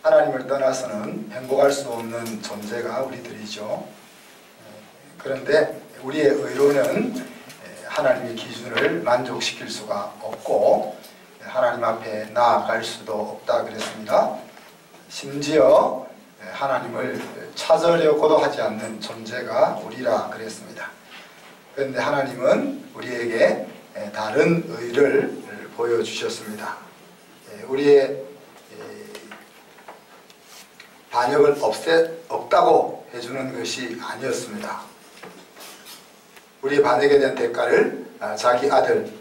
하나님을 떠나서는 행복할 수 없는 존재가 우리들이죠. 그런데 우리의 의로는 하나님의 기준을 만족시킬 수가 없고 하나님 앞에 나아갈 수도 없다 그랬습니다. 심지어 하나님을 찾으려고도 하지 않는 존재가 우리라 그랬습니다. 그런데 하나님은 우리에게 다른 의를 보여주셨습니다. 우리의 반역을 없다고 해주는 것이 아니었습니다. 우리의 반역에 대한 대가를 자기 아들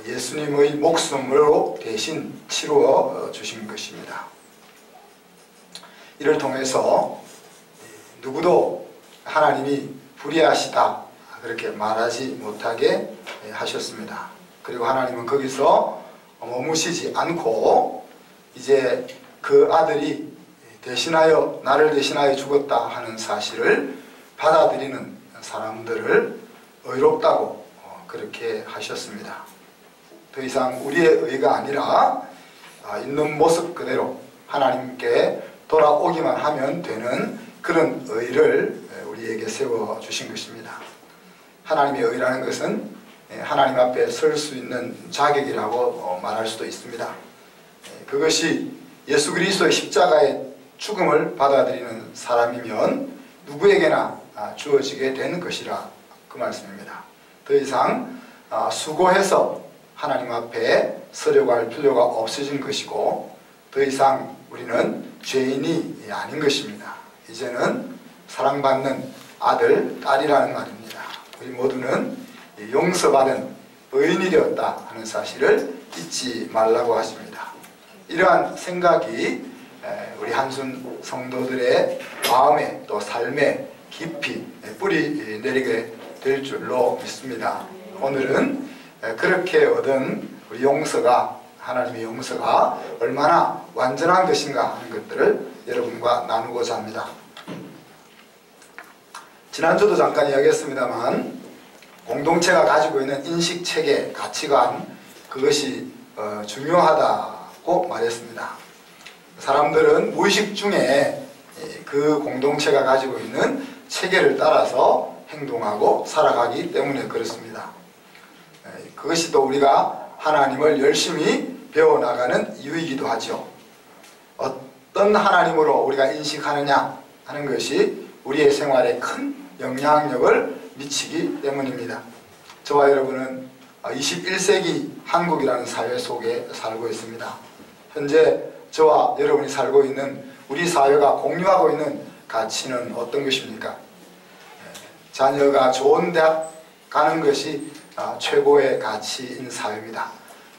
예수님의 목숨으로 대신 치루어 주신 것입니다. 이를 통해서 누구도 하나님이 불의하시다 그렇게 말하지 못하게 하셨습니다. 그리고 하나님은 거기서 머무시지 않고 이제 그 아들이 나를 대신하여 죽었다 하는 사실을 받아들이는 사람들을 의롭다고 그렇게 하셨습니다. 더 이상 우리의 의가 아니라 있는 모습 그대로 하나님께 돌아오기만 하면 되는 그런 의를 우리에게 세워주신 것입니다. 하나님의 의라는 것은 하나님 앞에 설 수 있는 자격이라고 말할 수도 있습니다. 그것이 예수 그리스도의 십자가의 죽음을 받아들이는 사람이면 누구에게나 주어지게 되는 것이라 그 말씀입니다. 더 이상 수고해서 하나님 앞에 서려고 할 필요가 없어진 것이고 더 이상 우리는 죄인이 아닌 것입니다. 이제는 사랑받는 아들, 딸이라는 말입니다. 우리 모두는 용서받은 의인이 되었다 하는 사실을 잊지 말라고 하십니다. 이러한 생각이 우리 한순 성도들의 마음에 또 삶에 깊이 뿌리 내리게 될 줄로 믿습니다. 오늘은 그렇게 얻은 우리 용서가 하나님의 용서가 얼마나 완전한 것인가 하는 것들을 여러분과 나누고자 합니다. 지난주도 잠깐 이야기했습니다만 공동체가 가지고 있는 인식체계, 가치관 그것이 중요하다고 말했습니다. 사람들은 무의식 중에 그 공동체가 가지고 있는 체계를 따라서 행동하고 살아가기 때문에 그렇습니다. 그것이 또 우리가 하나님을 열심히 배워나가는 이유이기도 하죠. 어떤 하나님으로 우리가 인식하느냐 하는 것이 우리의 생활에 큰 영향력을 미치기 때문입니다. 저와 여러분은 21세기 한국이라는 사회 속에 살고 있습니다. 현재 저와 여러분이 살고 있는 우리 사회가 공유하고 있는 가치는 어떤 것입니까? 자녀가 좋은 대학 가는 것이 최고의 가치인 사회입니다.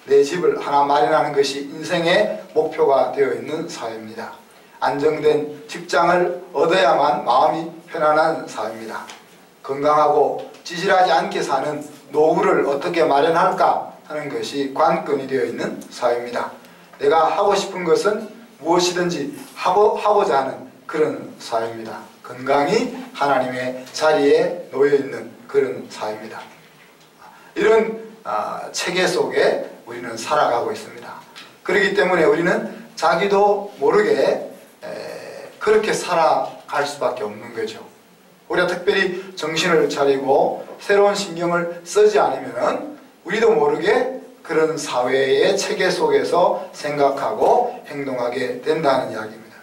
내 집을 하나 마련하는 것이 인생의 목표가 되어 있는 사회입니다. 안정된 직장을 얻어야만 마음이 편안한 사회입니다. 건강하고 찌질하지 않게 사는 노후를 어떻게 마련할까 하는 것이 관건이 되어 있는 사회입니다. 내가 하고 싶은 것은 무엇이든지 하고자 하는 그런 사회입니다. 건강이 하나님의 자리에 놓여있는 그런 사회입니다. 이런 체계 속에 우리는 살아가고 있습니다. 그렇기 때문에 우리는 자기도 모르게 그렇게 살아갈 수밖에 없는 거죠. 우리가 특별히 정신을 차리고 새로운 신경을 쓰지 않으면 우리도 모르게 그런 사회의 체계 속에서 생각하고 행동하게 된다는 이야기입니다.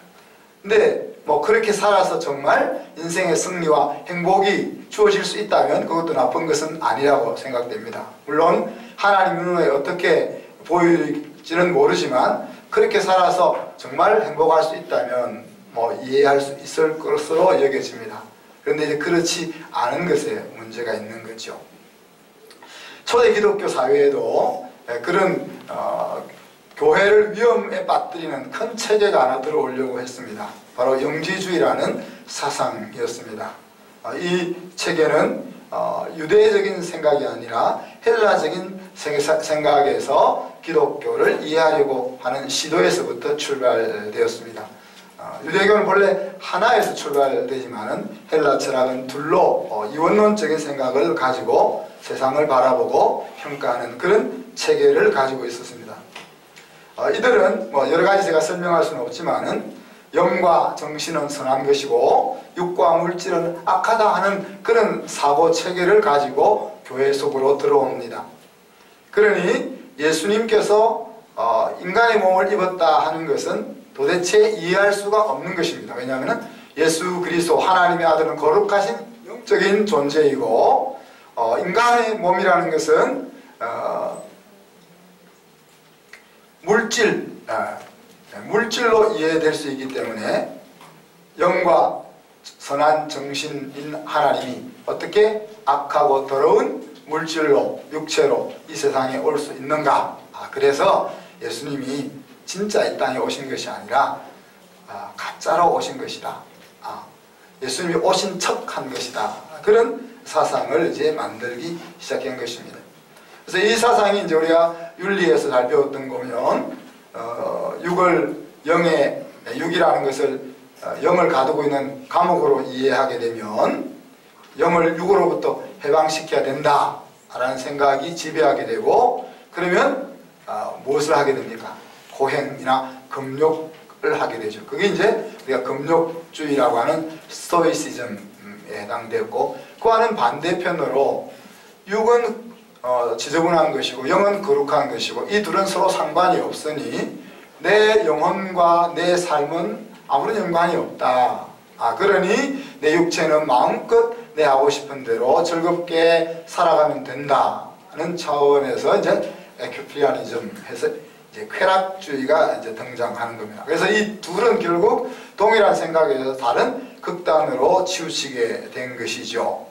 근데 그렇게 살아서 정말 인생의 승리와 행복이 주어질 수 있다면 그것도 나쁜 것은 아니라고 생각됩니다. 물론 하나님 눈에 어떻게 보일지는 모르지만 그렇게 살아서 정말 행복할 수 있다면 이해할 수 있을 것으로 여겨집니다. 그런데 이제 그렇지 않은 것에 문제가 있는 거죠. 초대 기독교 사회에도 그런 교회를 위험에 빠뜨리는 큰 체계가 하나 들어오려고 했습니다. 바로 영지주의라는 사상이었습니다. 이 체계는 유대적인 생각이 아니라 헬라적인 생각에서 기독교를 이해하려고 하는 시도에서부터 출발되었습니다. 유대교는 본래 하나에서 출발되지만은 헬라 철학은 둘로 이원론적인 생각을 가지고 세상을 바라보고 평가하는 그런 체계를 가지고 있었습니다. 이들은 여러 가지 제가 설명할 수는 없지만은 영과 정신은 선한 것이고 육과 물질은 악하다 하는 그런 사고 체계를 가지고 교회 속으로 들어옵니다. 그러니 예수님께서 인간의 몸을 입었다 하는 것은 도대체 이해할 수가 없는 것입니다. 왜냐하면 예수 그리스도 하나님의 아들은 거룩하신 영적인 존재이고 인간의 몸이라는 것은 물질로 이해될 수 있기 때문에 영과 선한 정신인 하나님이 어떻게 악하고 더러운 물질로 육체로 이 세상에 올 수 있는가? 그래서 예수님이 진짜 이 땅에 오신 것이 아니라 가짜로 오신 것이다. 예수님이 오신 척한 것이다. 그런 사상을 이제 만들기 시작한 것입니다. 그래서 이 사상이 이제 우리가 윤리에서 잘 배웠던 거면 육이라는 것을 영을 가두고 있는 감옥으로 이해하게 되면 영을 육으로부터 해방시켜야 된다라는 생각이 지배하게 되고, 그러면 무엇을 하게 됩니까? 고행이나 금욕을 하게 되죠. 그게 이제 우리가 금욕주의라고 하는 스토이시즘에 해당되었고, 그와는 반대편으로 육은 지저분한 것이고 영은 거룩한 것이고 이 둘은 서로 상관이 없으니 내 영혼과 내 삶은 아무런 연관이 없다. 그러니 내 육체는 마음껏 내 하고 싶은 대로 즐겁게 살아가면 된다는 차원에서 이제 에큐피아니즘 해서 이제 쾌락주의가 이제 등장하는 겁니다. 그래서 이 둘은 결국 동일한 생각에서 다른 극단으로 치우치게 된 것이죠.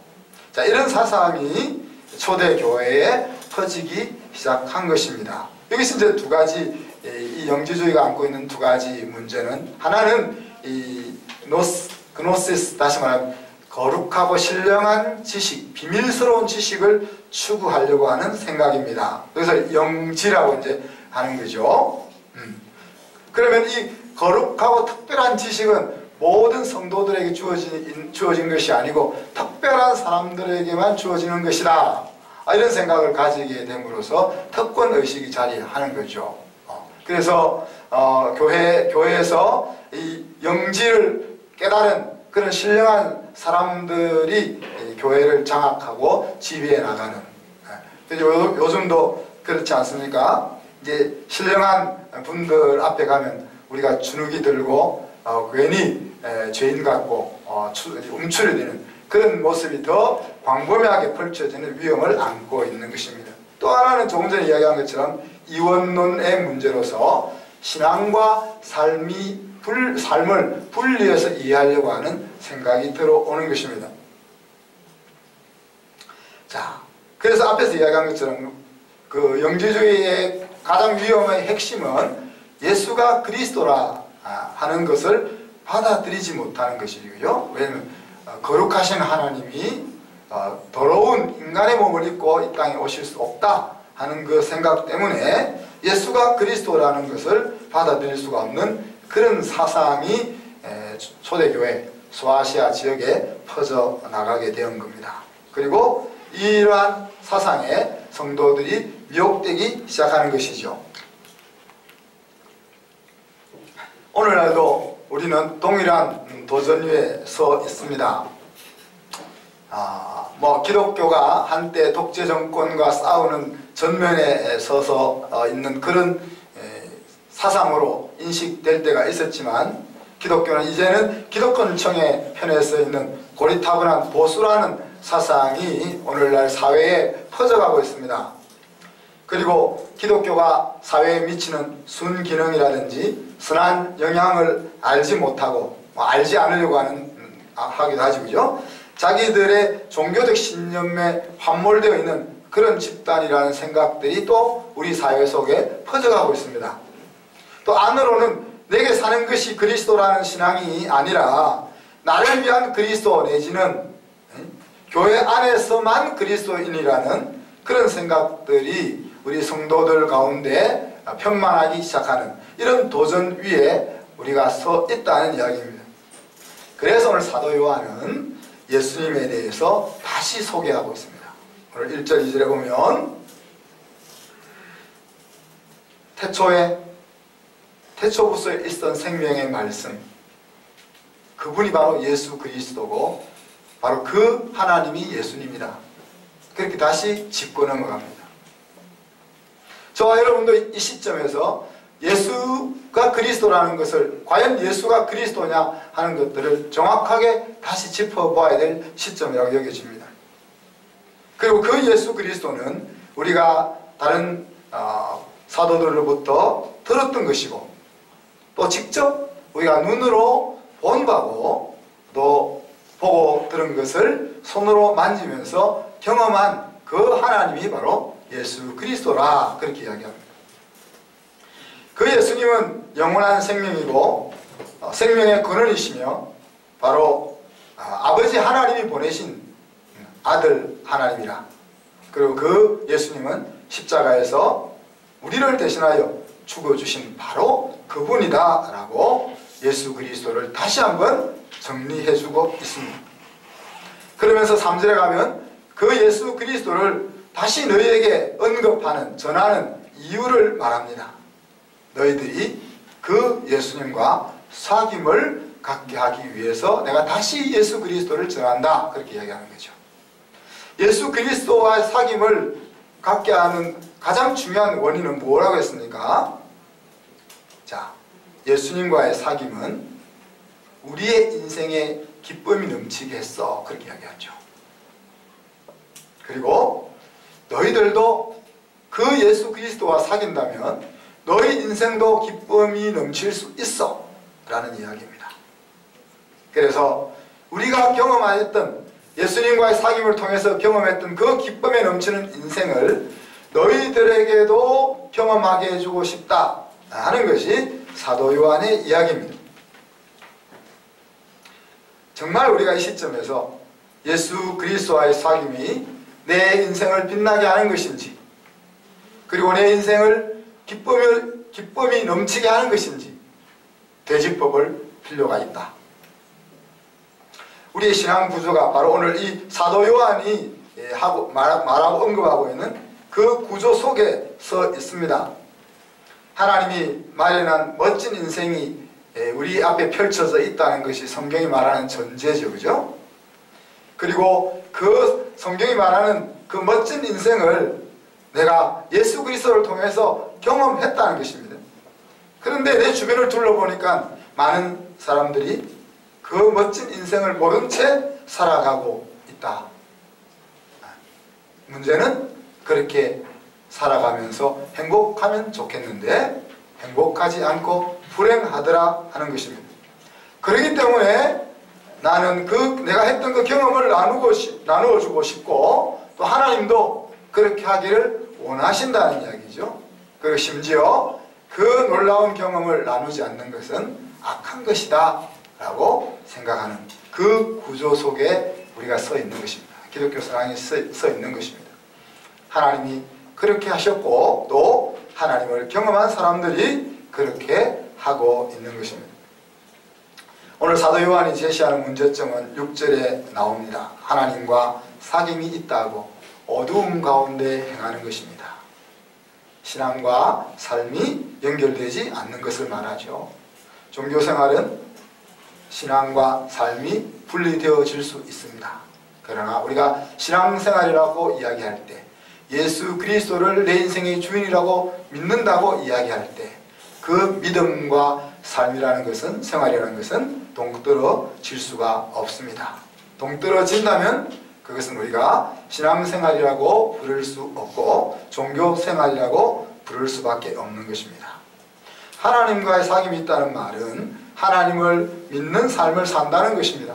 자, 이런 사상이 초대 교회에 퍼지기 시작한 것입니다. 여기서 이제 두 가지, 이 영지주의가 안고 있는 두 가지 문제는, 하나는 이 그노시스, 다시 말하면 거룩하고 신령한 지식, 비밀스러운 지식을 추구하려고 하는 생각입니다. 그래서 영지라고 이제 하는 거죠. 그러면 이 거룩하고 특별한 지식은 모든 성도들에게 주어진 것이 아니고 특별한 사람들에게만 주어지는 것이다. 이런 생각을 가지게 됨으로써 특권의식이 자리하는 거죠. 그래서 교회에서 이 영지를 깨달은 그런 신령한 사람들이 교회를 장악하고 지배해 나가는. 요즘도 그렇지 않습니까? 이제 신령한 분들 앞에 가면 우리가 주눅이 들고 괜히 죄인 같고 움츠려 되는 그런 모습이 더 광범위하게 펼쳐지는 위험을 안고 있는 것입니다. 또 하나는 조금 전에 이야기한 것처럼 이원론의 문제로서 신앙과 삶을 분리해서 이해하려고 하는 생각이 들어오는 것입니다. 자, 그래서 앞에서 이야기한 것처럼 그 영지주의의 가장 위험의 핵심은 예수가 그리스도라 하는 것을 받아들이지 못하는 것이고요. 왜냐하면 거룩하신 하나님이 더러운 인간의 몸을 입고 이 땅에 오실 수 없다 하는 그 생각 때문에 예수가 그리스도라는 것을 받아들일 수가 없는 그런 사상이 초대교회 소아시아 지역에 퍼져나가게 된 겁니다. 그리고 이러한 사상에 성도들이 미혹되기 시작하는 것이죠. 오늘날도 우리는 동일한 도전 위에 서 있습니다. 기독교가 한때 독재 정권과 싸우는 전면에 서서 있는 그런 사상으로 인식될 때가 있었지만, 기독교는 이제는 기독권층의 편에 서 있는 고리타분한 보수라는 사상이 오늘날 사회에 퍼져가고 있습니다. 그리고 기독교가 사회에 미치는 순기능이라든지 선한 영향을 알지 못하고 알지 않으려고 하기도 하죠. 그죠? 자기들의 종교적 신념에 함몰되어 있는 그런 집단이라는 생각들이 또 우리 사회 속에 퍼져가고 있습니다. 또 안으로는 내게 사는 것이 그리스도라는 신앙이 아니라 나를 위한 그리스도 내지는 교회 안에서만 그리스도인이라는 그런 생각들이 우리 성도들 가운데 편만하기 시작하는 이런 도전 위에 우리가 서 있다는 이야기입니다. 그래서 오늘 사도 요한은 예수님에 대해서 다시 소개하고 있습니다. 오늘 1절 2절에 보면 태초부터 있었던 생명의 말씀, 그분이 바로 예수 그리스도고 바로 그 하나님이 예수님이다. 그렇게 다시 짚고 넘어갑니다. 저와 여러분도 이 시점에서 예수가 그리스도라는 것을 과연 예수가 그리스도냐 하는 것들을 정확하게 다시 짚어봐야 될 시점이라고 여겨집니다. 그리고 그 예수 그리스도는 우리가 다른 사도들로부터 들었던 것이고 또 직접 우리가 눈으로 본 바고 또 보고 들은 것을 손으로 만지면서 경험한 그 하나님이 바로 예수 그리스도라 그렇게 이야기합니다. 그 예수님은 영원한 생명이고 생명의 근원이시며 바로 아버지 하나님이 보내신 아들 하나님이라. 그리고 그 예수님은 십자가에서 우리를 대신하여 죽어주신 바로 그분이다 라고 예수 그리스도를 다시 한번 정리해주고 있습니다. 그러면서 3절에 가면 그 예수 그리스도를 다시 너희에게 언급하는 전하는 이유를 말합니다. 너희들이 그 예수님과 사귐을 갖게 하기 위해서 내가 다시 예수 그리스도를 전한다 그렇게 이야기하는 거죠. 예수 그리스도와의 사귐을 갖게 하는 가장 중요한 원인은 뭐라고 했습니까? 자, 예수님과의 사귐은 우리의 인생에 기쁨이 넘치게 했어 그렇게 이야기하죠. 그리고 너희들도 그 예수 그리스도와 사귄다면 너희 인생도 기쁨이 넘칠 수 있어 라는 이야기입니다. 그래서 우리가 경험하였던 예수님과의 사귐을 통해서 경험했던 그 기쁨에 넘치는 인생을 너희들에게도 경험하게 해주고 싶다 하는 것이 사도 요한의 이야기입니다. 정말 우리가 이 시점에서 예수 그리스도와의 사귐이 내 인생을 빛나게 하는 것인지 그리고 내 인생을 기쁨이 넘치게 하는 것인지 되짚어볼 필요가 있다. 우리의 신앙 구조가 바로 오늘 이 사도 요한이 말하고 언급하고 있는 그 구조 속에 서 있습니다. 하나님이 마련한 멋진 인생이 우리 앞에 펼쳐져 있다는 것이 성경이 말하는 전제죠. 그죠? 그리고 그 성경이 말하는 그 멋진 인생을 내가 예수 그리스도를 통해서 경험했다는 것입니다. 그런데 내 주변을 둘러보니까 많은 사람들이 그 멋진 인생을 모른 채 살아가고 있다. 문제는 그렇게 살아가면서 행복하면 좋겠는데 행복하지 않고 불행하더라 하는 것입니다. 그렇기 때문에 나는 내가 했던 그 경험을 나누어주고 싶고 또 하나님도 그렇게 하기를 원하신다는 이야기죠. 그리고 심지어 그 놀라운 경험을 나누지 않는 것은 악한 것이다 라고 생각하는 그 구조 속에 우리가 서 있는 것입니다. 기독교 신앙이 서 있는 것입니다. 하나님이 그렇게 하셨고 또 하나님을 경험한 사람들이 그렇게 하고 있는 것입니다. 오늘 사도 요한이 제시하는 문제점은 6절에 나옵니다. 하나님과 사귐이 있다고 어두움 가운데 행하는 것입니다. 신앙과 삶이 연결되지 않는 것을 말하죠. 종교생활은 신앙과 삶이 분리되어질 수 있습니다. 그러나 우리가 신앙생활이라고 이야기할 때 예수 그리스도를 내 인생의 주인이라고 믿는다고 이야기할 때 그 믿음과 삶이라는 것은 생활이라는 것은 동떨어질 수가 없습니다. 동떨어진다면 그것은 우리가 신앙생활이라고 부를 수 없고 종교생활이라고 부를 수밖에 없는 것입니다. 하나님과의 사귐이 있다는 말은 하나님을 믿는 삶을 산다는 것입니다.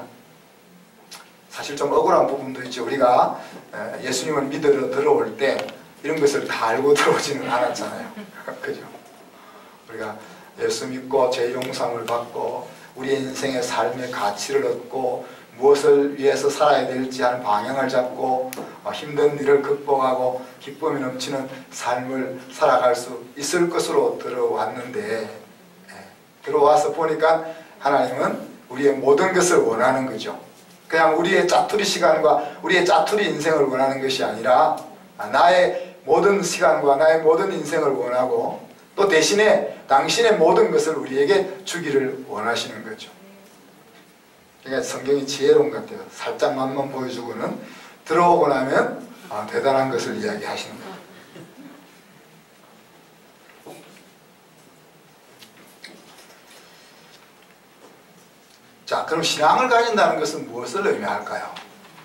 사실 좀 억울한 부분도 있죠. 우리가 예수님을 믿으러 들어올 때 이런 것을 다 알고 들어오지는 않았잖아요. 그죠? 우리가 예수 믿고 죄 용서를 받고 우리의 인생의 삶의 가치를 얻고 무엇을 위해서 살아야 될지 하는 방향을 잡고 힘든 일을 극복하고 기쁨이 넘치는 삶을 살아갈 수 있을 것으로 들어왔는데 들어와서 보니까 하나님은 우리의 모든 것을 원하는 거죠. 그냥 우리의 짜투리 시간과 우리의 짜투리 인생을 원하는 것이 아니라 나의 모든 시간과 나의 모든 인생을 원하고 또 대신에 당신의 모든 것을 우리에게 주기를 원하시는 거죠. 그러니까 성경이 지혜로운 것 같아요. 살짝 맛만 보여주고는 들어오고 나면 대단한 것을 이야기하시는 거예요. 자, 그럼 신앙을 가진다는 것은 무엇을 의미할까요?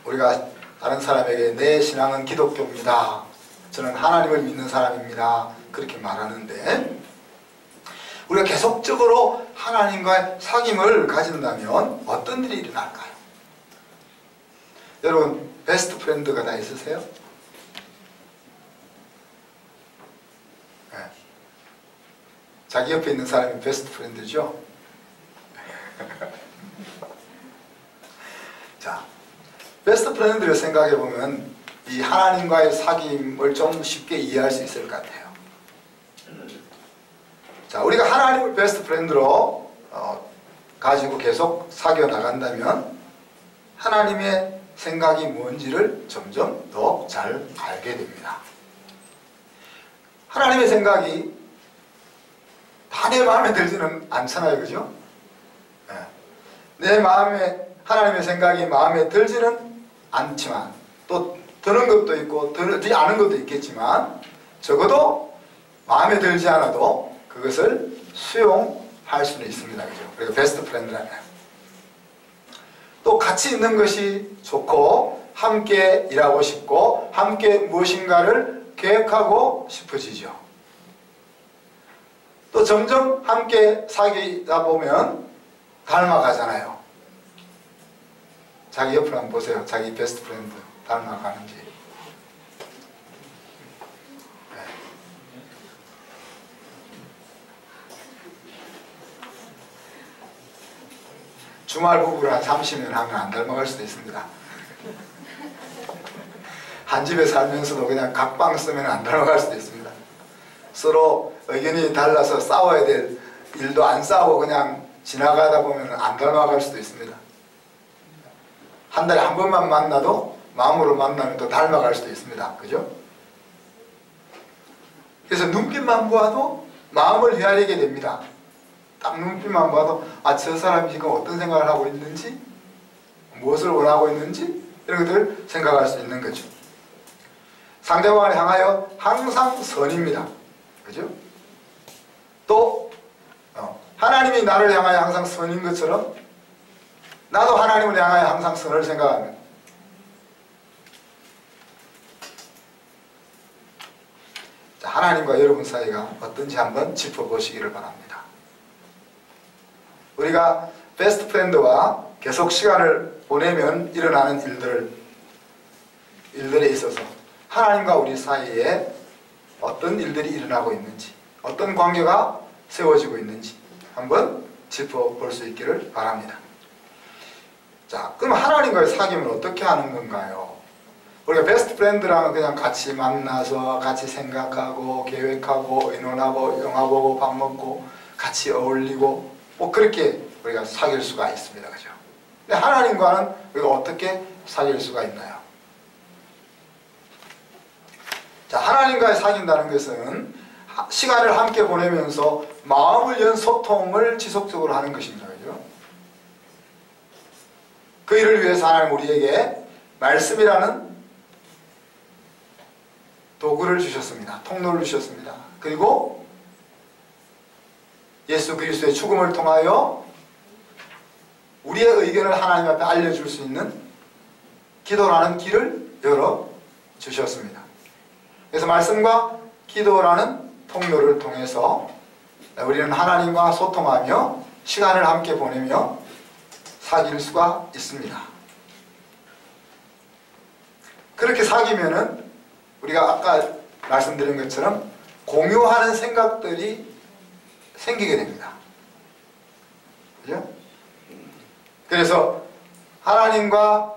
우리가 다른 사람에게 내 신앙은 기독교입니다. 저는 하나님을 믿는 사람입니다. 그렇게 말하는데 우리가 계속적으로 하나님과의 사귐을 가진다면 어떤 일이 일어날까요? 여러분 베스트 프렌드가 다 있으세요? 네. 자기 옆에 있는 사람이 베스트 프렌드죠? 자, 베스트 프렌드를 생각해 보면 이 하나님과의 사귐을 좀 쉽게 이해할 수 있을 것 같아요. 자, 우리가 하나님을 베스트 프렌드로 가지고 계속 사귀어 나간다면 하나님의 생각이 뭔지를 점점 더 잘 알게 됩니다. 하나님의 생각이 다 내 마음에 들지는 않잖아요, 그죠? 네. 내 마음에 하나님의 생각이 마음에 들지는 않지만 또 드는 것도 있고 들지 않은 것도 있겠지만 적어도 마음에 들지 않아도 그것을 수용할 수는 있습니다. 그죠? 그리고 베스트 프렌드라면 또 같이 있는 것이 좋고 함께 일하고 싶고 함께 무엇인가를 계획하고 싶어지죠. 또 점점 함께 사귀다 보면 닮아가잖아요. 자기 옆을 한번 보세요. 자기 베스트 프렌드 닮아가는지. 네. 주말 부부를 한 30년 하면 안 닮아갈 수도 있습니다. 한 집에 살면서도 그냥 각방 쓰면 안 닮아갈 수도 있습니다. 서로 의견이 달라서 싸워야 될 일도 안 싸우고 그냥 지나가다 보면 안 닮아갈 수도 있습니다. 한 달에 한 번만 만나도 마음으로 만나면 또 닮아갈 수도 있습니다. 그죠? 그래서 눈빛만 보아도 마음을 헤아리게 됩니다. 딱 눈빛만 봐도 저 사람이 지금 어떤 생각을 하고 있는지 무엇을 원하고 있는지 이런 것들을 생각할 수 있는 거죠. 상대방을 향하여 항상 선입니다. 그죠? 또 하나님이 나를 향하여 항상 선인 것처럼 나도 하나님을 향하여 항상 선을 생각합니다. 자, 하나님과 여러분 사이가 어떤지 한번 짚어보시기를 바랍니다. 우리가 베스트 프렌드와 계속 시간을 보내면 일어나는 일들에 있어서 하나님과 우리 사이에 어떤 일들이 일어나고 있는지, 어떤 관계가 세워지고 있는지 한번 짚어볼 수 있기를 바랍니다. 자, 그럼 하나님과의 사귐은 어떻게 하는 건가요? 우리가 베스트 프렌드라면 그냥 같이 만나서 같이 생각하고 계획하고 의논하고 영화 보고 밥 먹고 같이 어울리고 뭐 그렇게 우리가 사귈 수가 있습니다. 그죠? 근데 하나님과는 우리가 어떻게 사귈 수가 있나요? 자, 하나님과의 사귄다는 것은 시간을 함께 보내면서 마음을 연 소통을 지속적으로 하는 것입니다. 그죠? 그 일을 위해서 하나님 우리에게 말씀이라는 도구를 주셨습니다. 통로를 주셨습니다. 그리고 예수 그리스도의 죽음을 통하여 우리의 의견을 하나님 앞에 알려줄 수 있는 기도라는 길을 열어주셨습니다. 그래서 말씀과 기도라는 통로를 통해서 우리는 하나님과 소통하며 시간을 함께 보내며 사귈 수가 있습니다. 그렇게 사귀면은 우리가 아까 말씀드린 것처럼 공유하는 생각들이 생기게 됩니다. 그죠? 그래서 하나님과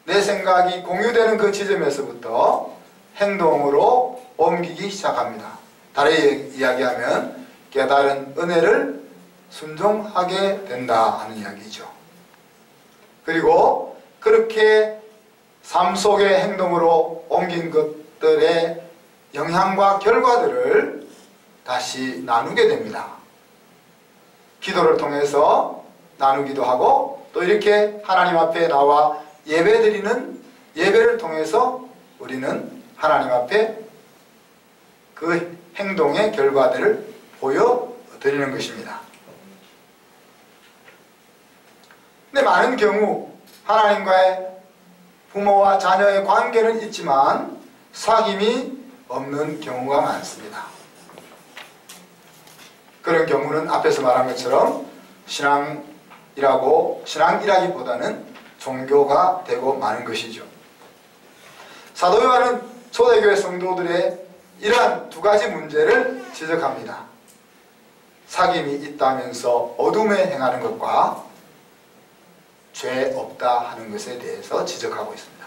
내 생각이 공유되는 그 지점에서부터 행동으로 옮기기 시작합니다. 다르게 이야기하면 깨달은 은혜를 순종하게 된다 하는 이야기죠. 그리고 그렇게 삶 속의 행동으로 옮긴 것들의 영향과 결과들을 다시 나누게 됩니다. 기도를 통해서 나누기도 하고 또 이렇게 하나님 앞에 나와 예배드리는 예배를 통해서 우리는 하나님 앞에 그 행동의 결과들을 보여드리는 것입니다. 근데 많은 경우 하나님과의 부모와 자녀의 관계는 있지만 사귐이 없는 경우가 많습니다. 그런 경우는 앞에서 말한 것처럼 신앙이라기보다는 종교가 되고 마는 것이죠. 사도 요한은 초대교회 성도들의 이러한 두 가지 문제를 지적합니다. 사귐이 있다면서 어둠에 행하는 것과 죄 없다 하는 것에 대해서 지적하고 있습니다.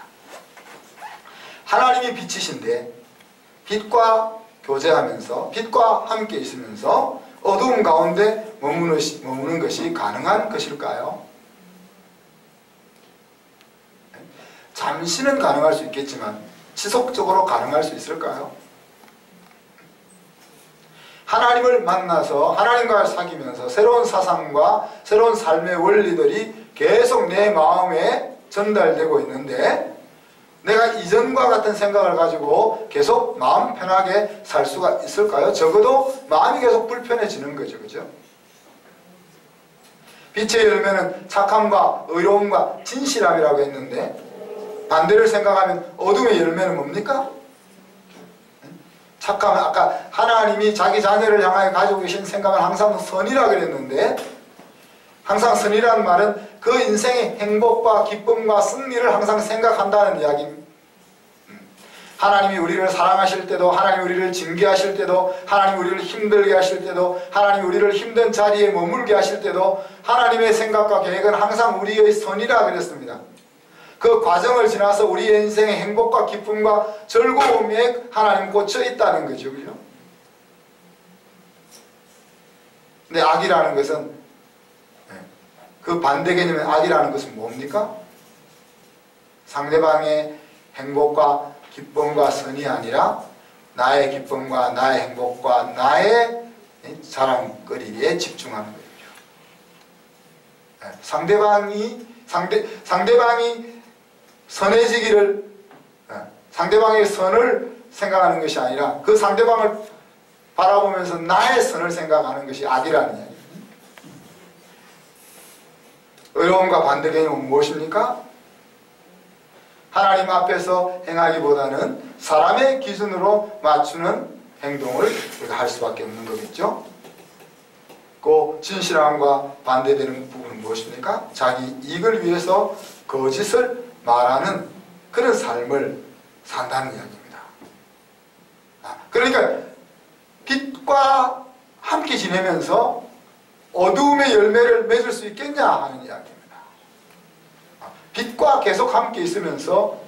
하나님이 빛이신데 빛과 교제하면서 빛과 함께 있으면서 어두움 가운데 머무는 것이 가능한 것일까요? 잠시는 가능할 수 있겠지만 지속적으로 가능할 수 있을까요? 하나님을 만나서 하나님과 사귀면서 새로운 사상과 새로운 삶의 원리들이 계속 내 마음에 전달되고 있는데 내가 이전과 같은 생각을 가지고 계속 마음 편하게 살 수가 있을까요? 적어도 마음이 계속 불편해지는 거죠. 그죠? 빛의 열매는 착함과 의로움과 진실함이라고 했는데 반대를 생각하면 어둠의 열매는 뭡니까? 착함은 아까 하나님이 자기 자녀를 향하여 가지고 계신 생각은 항상 선이라고 그랬는데 항상 선이라는 말은 그 인생의 행복과 기쁨과 승리를 항상 생각한다는 이야기입니다. 하나님이 우리를 사랑하실 때도 하나님 우리를 징계하실 때도 하나님 우리를 힘들게 하실 때도 하나님 우리를 힘든 자리에 머물게 하실 때도 하나님의 생각과 계획은 항상 우리의 선이라 그랬습니다. 그 과정을 지나서 우리의 인생의 행복과 기쁨과 즐거움에 하나님 꽂혀 있다는 거죠. 그죠? 근데 악이라는 것은 그 반대 개념의 악이라는 것은 뭡니까? 상대방의 행복과 기쁨과 선이 아니라 나의 기쁨과 나의 행복과 나의 자랑거리에 집중하는 거죠. 상대방이 선해지기를 상대방의 선을 생각하는 것이 아니라 그 상대방을 바라보면서 나의 선을 생각하는 것이 악이라는 이야기입니다. 의로움과 반대 개념은 무엇입니까? 하나님 앞에서 행하기보다는 사람의 기준으로 맞추는 행동을 우리가 할 수밖에 없는 거겠죠. 그 진실함과 반대되는 부분은 무엇입니까? 자기 이익을 위해서 거짓을 말하는 그런 삶을 산다는 이야기입니다. 그러니까 빛과 함께 지내면서 어두움의 열매를 맺을 수 있겠냐 하는 이야기입니다. 빛과 계속 함께 있으면서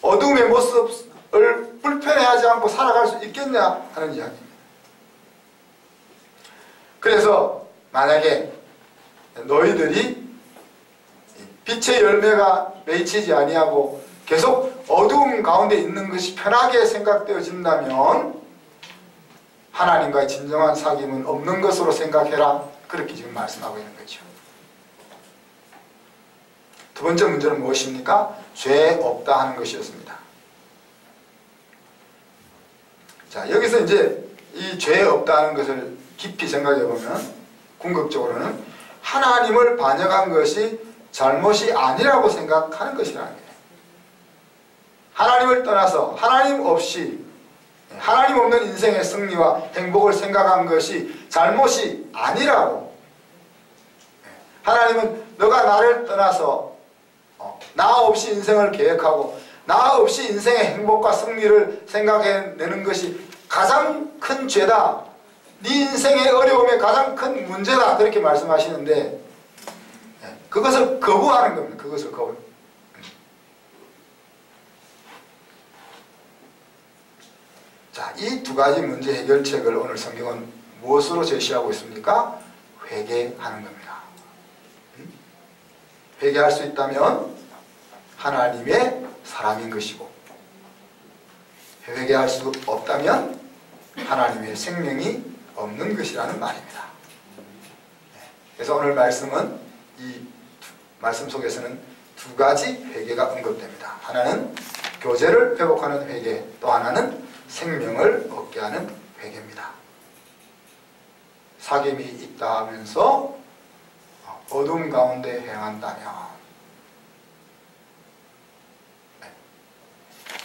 어두움의 모습을 불편해하지 않고 살아갈 수 있겠냐 하는 이야기입니다. 그래서 만약에 너희들이 빛의 열매가 맺히지 아니하고 계속 어두움 가운데 있는 것이 편하게 생각되어진다면 하나님과의 진정한 사귐은 없는 것으로 생각해라. 그렇게 지금 말씀하고 있는 거죠. 두 번째 문제는 무엇입니까? 죄 없다 하는 것이었습니다. 자, 여기서 이제 이 죄 없다 하는 것을 깊이 생각해 보면 궁극적으로는 하나님을 반역한 것이 잘못이 아니라고 생각하는 것이라는 거예요. 하나님을 떠나서 하나님 없이 하나님 없는 인생의 승리와 행복을 생각한 것이 잘못이 아니라고. 하나님은 너가 나를 떠나서 나 없이 인생을 계획하고 나 없이 인생의 행복과 승리를 생각해내는 것이 가장 큰 죄다. 네 인생의 어려움의 가장 큰 문제다. 그렇게 말씀하시는데 그것을 거부하는 겁니다. 그것을 거부. 자, 이 두 가지 문제 해결책을 오늘 성경은 무엇으로 제시하고 있습니까? 회개하는 겁니다. 회개할 수 있다면 하나님의 사람인 것이고 회개할 수 없다면 하나님의 생명이 없는 것이라는 말입니다. 그래서 오늘 말씀은 이 말씀 속에서는 두 가지 회개가 언급됩니다. 하나는 교제를 회복하는 회개, 또 하나는 생명을 얻게 하는 회개입니다. 사귐이 있다 하면서 어둠 가운데 행한다면,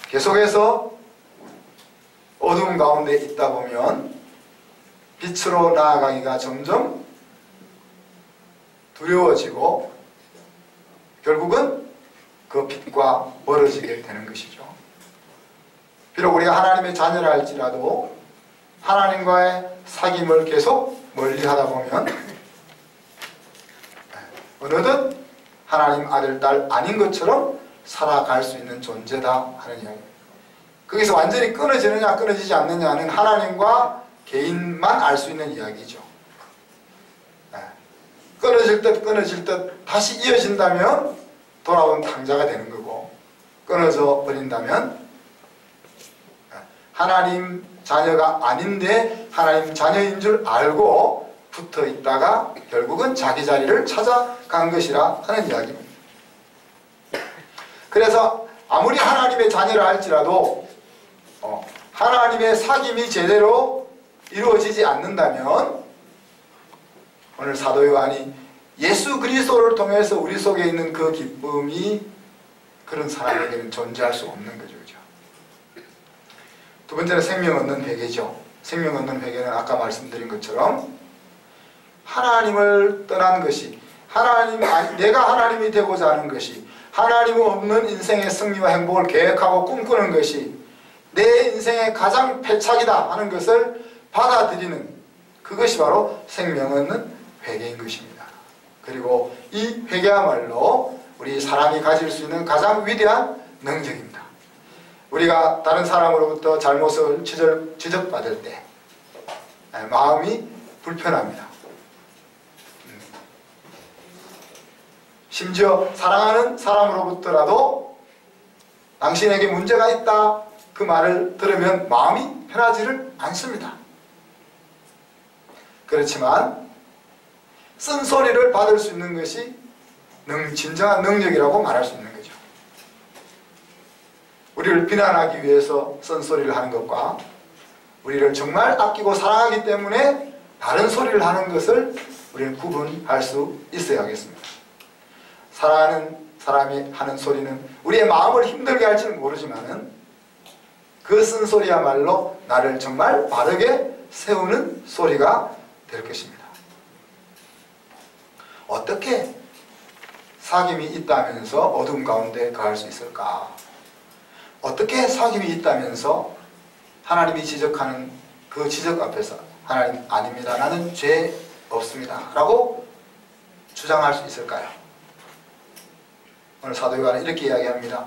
계속해서 어둠 가운데 있다 보면 빛으로 나아가기가 점점 두려워지고 결국은 그 빛과 멀어지게 되는 것이죠. 비록 우리가 하나님의 자녀라 할지라도 하나님과의 사귐을 계속 멀리 하다 보면 어느덧 하나님 아들, 딸 아닌 것처럼 살아갈 수 있는 존재다 하는 이야기입니다. 거기서 완전히 끊어지느냐 끊어지지 않느냐는 하나님과 개인만 알 수 있는 이야기죠. 끊어질 듯 다시 이어진다면 돌아온 탕자가 되는 거고, 끊어져 버린다면 하나님 자녀가 아닌데 하나님 자녀인 줄 알고 붙어 있다가 결국은 자기 자리를 찾아간 것이라 하는 이야기입니다. 그래서 아무리 하나님의 자녀라 할지라도 하나님의 사귐이 제대로 이루어지지 않는다면, 오늘 사도 요한이 예수 그리스도를 통해서 우리 속에 있는 그 기쁨이 그런 사람에게는 존재할 수 없는 거죠. 그죠? 두 번째는 생명 얻는 회개죠. 생명 얻는 회개는 아까 말씀드린 것처럼 하나님을 떠난 것이, 내가 하나님이 되고자 하는 것이, 하나님 없는 인생의 승리와 행복을 계획하고 꿈꾸는 것이 내 인생의 가장 패착이다 하는 것을 받아들이는, 그것이 바로 생명 얻는 회개인 것입니다. 그리고 이 회개야말로 우리 사람이 가질 수 있는 가장 위대한 능력입니다. 우리가 다른 사람으로부터 잘못을 지적받을 때 마음이 불편합니다. 심지어 사랑하는 사람으로부터라도 당신에게 문제가 있다 그 말을 들으면 마음이 편하지를 않습니다. 그렇지만 쓴소리를 받을 수 있는 것이 진정한 능력이라고 말할 수 있는 거죠. 우리를 비난하기 위해서 쓴소리를 하는 것과 우리를 정말 아끼고 사랑하기 때문에 다른 소리를 하는 것을 우리는 구분할 수 있어야겠습니다. 사랑하는 사람이 하는 소리는 우리의 마음을 힘들게 할지는 모르지만은 그 쓴소리야말로 나를 정말 바르게 세우는 소리가 될 것입니다. 어떻게 사귐이 있다면서 어둠 가운데 거할 수 있을까? 어떻게 사귐이 있다면서 하나님이 지적하는 그 지적 앞에서 하나님 아닙니다, 나는 죄 없습니다 라고 주장할 수 있을까요? 오늘 사도 요한은 이렇게 이야기합니다.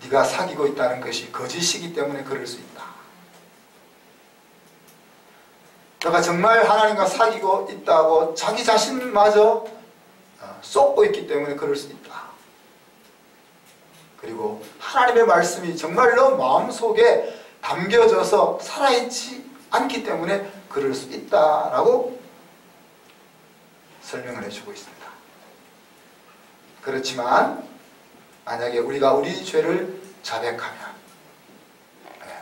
네가 사귀고 있다는 것이 거짓이기 때문에 그럴 수 있다. 너가 정말 하나님과 사귀고 있다고 자기 자신마저 쏟고 있기 때문에 그럴 수 있다. 그리고 하나님의 말씀이 정말로 마음속에 담겨져서 살아있지 않기 때문에 그럴 수 있다라고 설명을 해주고 있습니다. 그렇지만 만약에 우리가 우리 죄를 자백하면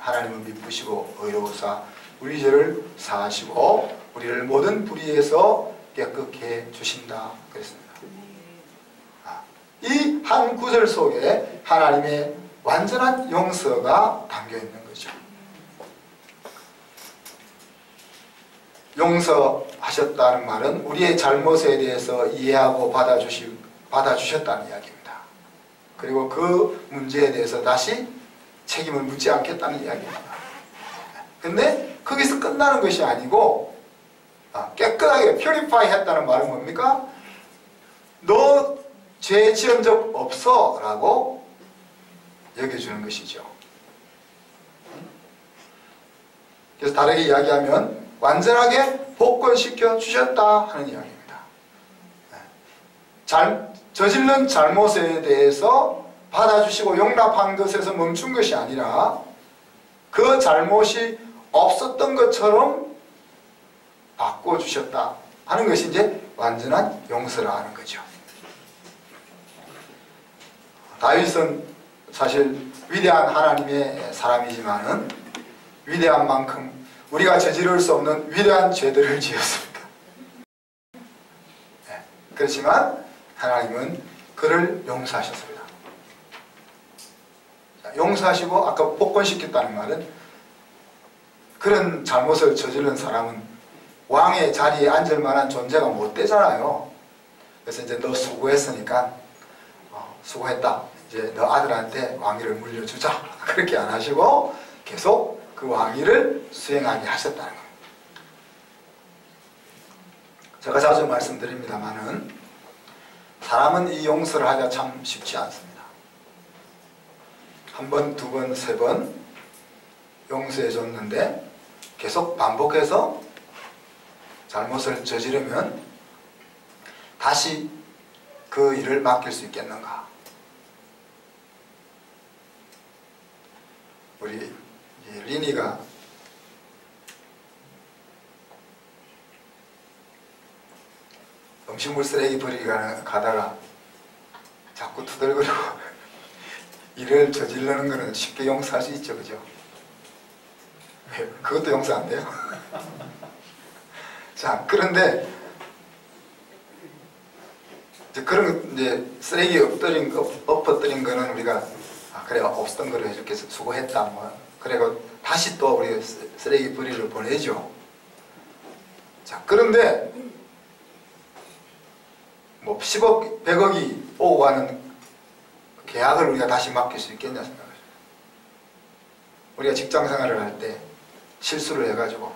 하나님은 미쁘시고 의로우사 우리 죄를 사하시고 우리를 모든 불의에서 깨끗게 주신다 그랬습니다. 이 한 구절 속에 하나님의 완전한 용서가 담겨 있는 거죠. 용서하셨다는 말은 우리의 잘못에 대해서 이해하고 받아주셨다는 이야기입니다. 그리고 그 문제에 대해서 다시 책임을 묻지 않겠다는 이야기입니다. 근데 거기서 끝나는 것이 아니고 깨끗하게 purify 했다는 말은 뭡니까? 너 죄 지은 적 없어 라고 여겨주는 것이죠. 그래서 다르게 이야기하면 완전하게 복권시켜 주셨다 하는 이야기입니다. 저지른 잘못에 대해서 받아주시고 용납한 것에서 멈춘 것이 아니라 그 잘못이 없었던 것처럼 바꿔주셨다 하는 것이 이제 완전한 용서라 하는 거죠. 다윗은 사실 위대한 하나님의 사람이지만은 위대한 만큼 우리가 저지를 수 없는 위대한 죄들을 지었습니다. 그렇지만 하나님은 그를 용서하셨습니다. 용서하시고 아까 복권시켰다는 말은 그런 잘못을 저지른 사람은 왕의 자리에 앉을 만한 존재가 못 되잖아요. 그래서 이제 너 수고했으니까 수고했다. 이제 너 아들한테 왕위를 물려주자. 그렇게 안 하시고 계속 그 왕위를 수행하게 하셨다는 거예요. 제가 자주 말씀드립니다만은 사람은 이 용서를 하기가 참 쉽지 않습니다. 한 번, 두 번, 세 번 용서해 줬는데 계속 반복해서 잘못을 저지르면 다시 그 일을 맡길 수 있겠는가? 우리 리니가 음식물 쓰레기 버리기 가다가 자꾸 투덜거리고 일을 저지르는 거는 쉽게 용서할 수 있죠, 그죠? 그것도 용서 안 돼요? 자, 그런데 이제 그런 이제 쓰레기 엎어뜨린 거는 우리가 그래 없었던 거를 이렇게 수고했다 뭐 그리고 다시 또 우리 쓰레기 버리러 보내죠. 자, 그런데 뭐 10억, 100억이 오고 가는 계약을 우리가 다시 맡길 수 있겠냐 생각하죠. 우리가 직장 생활을 할 때 실수를 해가지고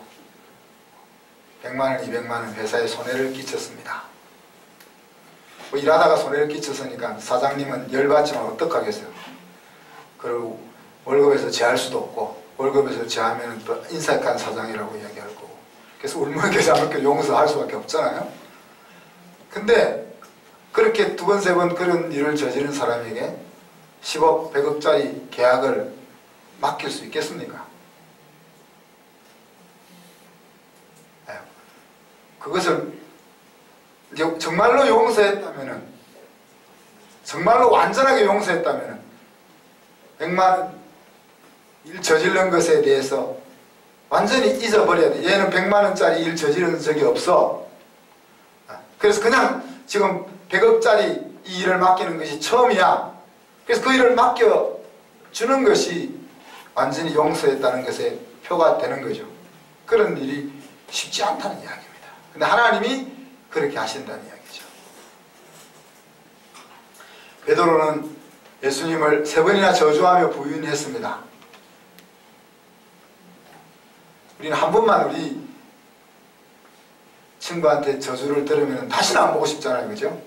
100만 원, 200만 원 회사에 손해를 끼쳤습니다. 뭐 일하다가 손해를 끼쳤으니까 사장님은 열받지만 어떡하겠어요. 그리고 월급에서 제할 수도 없고 월급에서 제하면 또 인사익한 사장이라고 이야기할 거고 그래서 울먹여서 그렇게 용서할 수밖에 없잖아요. 근데 그렇게 두 번, 세 번 그런 일을 저지른 사람에게 10억, 100억짜리 계약을 맡길 수 있겠습니까? 그것을 이제 정말로 용서했다면은, 정말로 완전하게 용서했다면은 100만 일 저지른 것에 대해서 완전히 잊어버려야 돼. 얘는 100만 원짜리 일 저지른 적이 없어. 그래서 그냥 지금 100억짜리 이 일을 맡기는 것이 처음이야. 그래서 그 일을 맡겨주는 것이 완전히 용서했다는 것에 표가 되는 거죠. 그런 일이 쉽지 않다는 이야기입니다. 근데 하나님이 그렇게 하신다는 이야기죠. 베드로는 예수님을 3번이나 저주하며 부인했습니다. 우리는 한 번만 우리 친구한테 저주를 들으면 다시는 안 보고 싶잖아요. 그죠?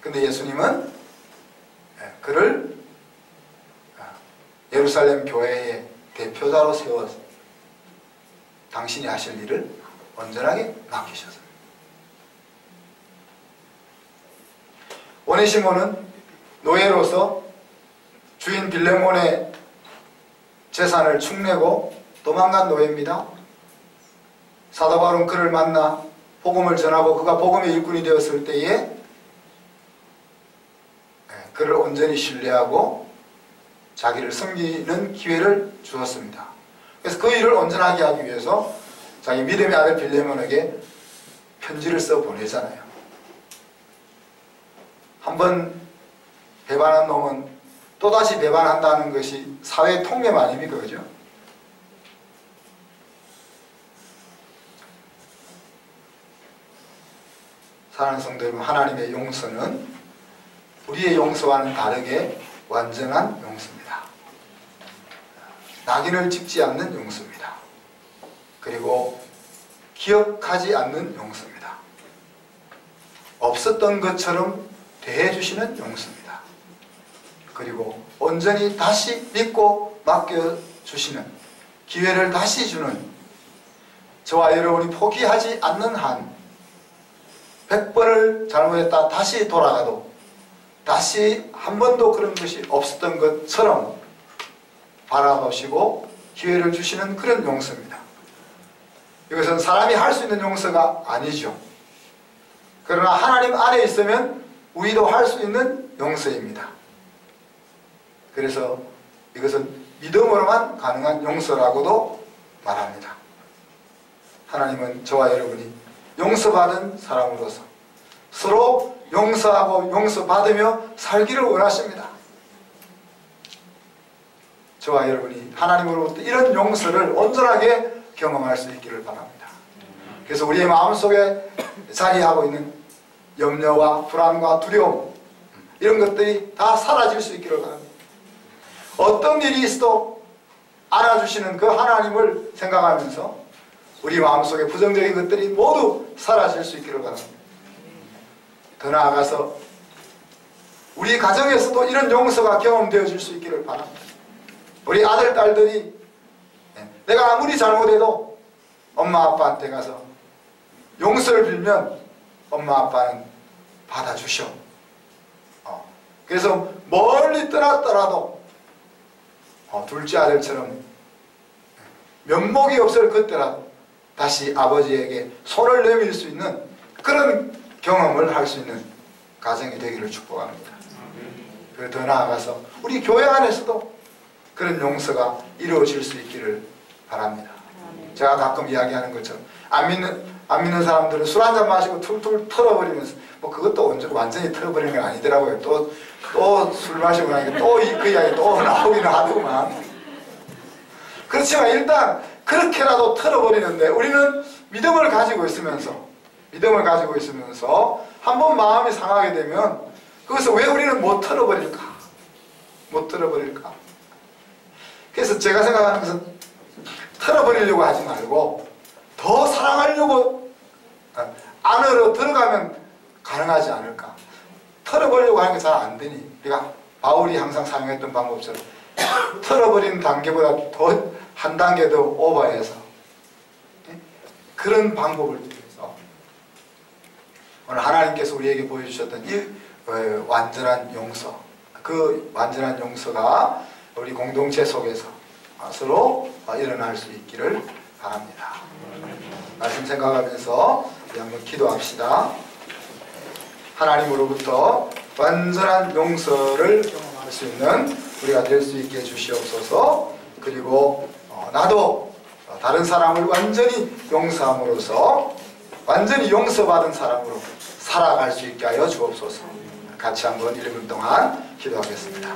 근데 예수님은 그를 예루살렘 교회의 대표자로 세워서 당신이 하실 일을 온전하게 맡기셨습니다. 오네시모는 노예로서 주인 빌레몬의 재산을 축내고 도망간 노예입니다. 사도 바울은 그를 만나 복음을 전하고 그가 복음의 일꾼이 되었을 때에 그를 온전히 신뢰하고 자기를 섬기는 기회를 주었습니다. 그래서 그 일을 온전하게 하기 위해서 자기 믿음의 아들 빌레몬에게 편지를 써 보내잖아요. 한번 배반한 놈은 또다시 배반한다는 것이 사회 통념 아닙니까? 그죠? 사랑하는 성도 여러분, 하나님의 용서는 우리의 용서와는 다르게 완전한 용서입니다. 낙인을 찍지 않는 용서입니다. 그리고 기억하지 않는 용서입니다. 없었던 것처럼 대해주시는 용서입니다. 그리고 온전히 다시 믿고 맡겨주시는 기회를 다시 주는, 저와 여러분이 포기하지 않는 한 100번을 잘못했다 다시 돌아가도 다시 한 번도 그런 것이 없었던 것처럼 바라보시고 기회를 주시는 그런 용서입니다. 이것은 사람이 할 수 있는 용서가 아니죠. 그러나 하나님 안에 있으면 우리도 할 수 있는 용서입니다. 그래서 이것은 믿음으로만 가능한 용서라고도 말합니다. 하나님은 저와 여러분이 용서받은 사람으로서 서로 용서하고 용서받으며 살기를 원하십니다. 저와 여러분이 하나님으로부터 이런 용서를 온전하게 경험할 수 있기를 바랍니다. 그래서 우리의 마음속에 자리하고 있는 염려와 불안과 두려움, 이런 것들이 다 사라질 수 있기를 바랍니다. 어떤 일이 있어도 안아주시는 그 하나님을 생각하면서 우리 마음속에 부정적인 것들이 모두 사라질 수 있기를 바랍니다. 더 나아가서 우리 가정에서도 이런 용서가 경험되어질 수 있기를 바랍니다. 우리 아들, 딸들이 내가 아무리 잘못해도 엄마, 아빠한테 가서 용서를 빌면 엄마, 아빠는 받아주셔. 그래서 멀리 떠났더라도 둘째 아들처럼 면목이 없을 그때라도 다시 아버지에게 손을 내밀 수 있는 그런 경험을 할 수 있는 가정이 되기를 축복합니다. 그리고 더 나아가서 우리 교회 안에서도 그런 용서가 이루어질 수 있기를 바랍니다. 제가 가끔 이야기하는 것처럼 안 믿는 사람들은 술 한잔 마시고 툴툴 털어버리면서 뭐 그것도 완전히 털어버리는 건 아니더라고요. 또 술 마시고 나니까 또 그 이야기 또 나오기는 하더구만. 그렇지만 일단 그렇게라도 털어버리는데 우리는 믿음을 가지고 있으면서 한번 마음이 상하게 되면 그것을 왜 우리는 못 털어버릴까? 그래서 제가 생각하는 것은 털어버리려고 하지 말고 더 사랑하려고 안으로 들어가면 가능하지 않을까? 털어버리려고 하는 게 잘 안 되니 우리가 바울이 항상 사용했던 방법처럼 털어버리는 단계보다 더 한 단계 더 오버해서 그런 방법을 통해서 오늘 하나님께서 우리에게 보여주셨던 이 완전한 용서, 그 완전한 용서가 우리 공동체 속에서 서로 일어날 수 있기를 바랍니다. 말씀 생각하면서 우리 한번 기도합시다. 하나님으로부터 완전한 용서를 경험할 수 있는 우리가 될 수 있게 해주시옵소서. 그리고 나도 다른 사람을 완전히 용서함으로써 완전히 용서받은 사람으로 살아갈 수 있게 하여 주옵소서. 같이 한번 1분 동안 기도하겠습니다.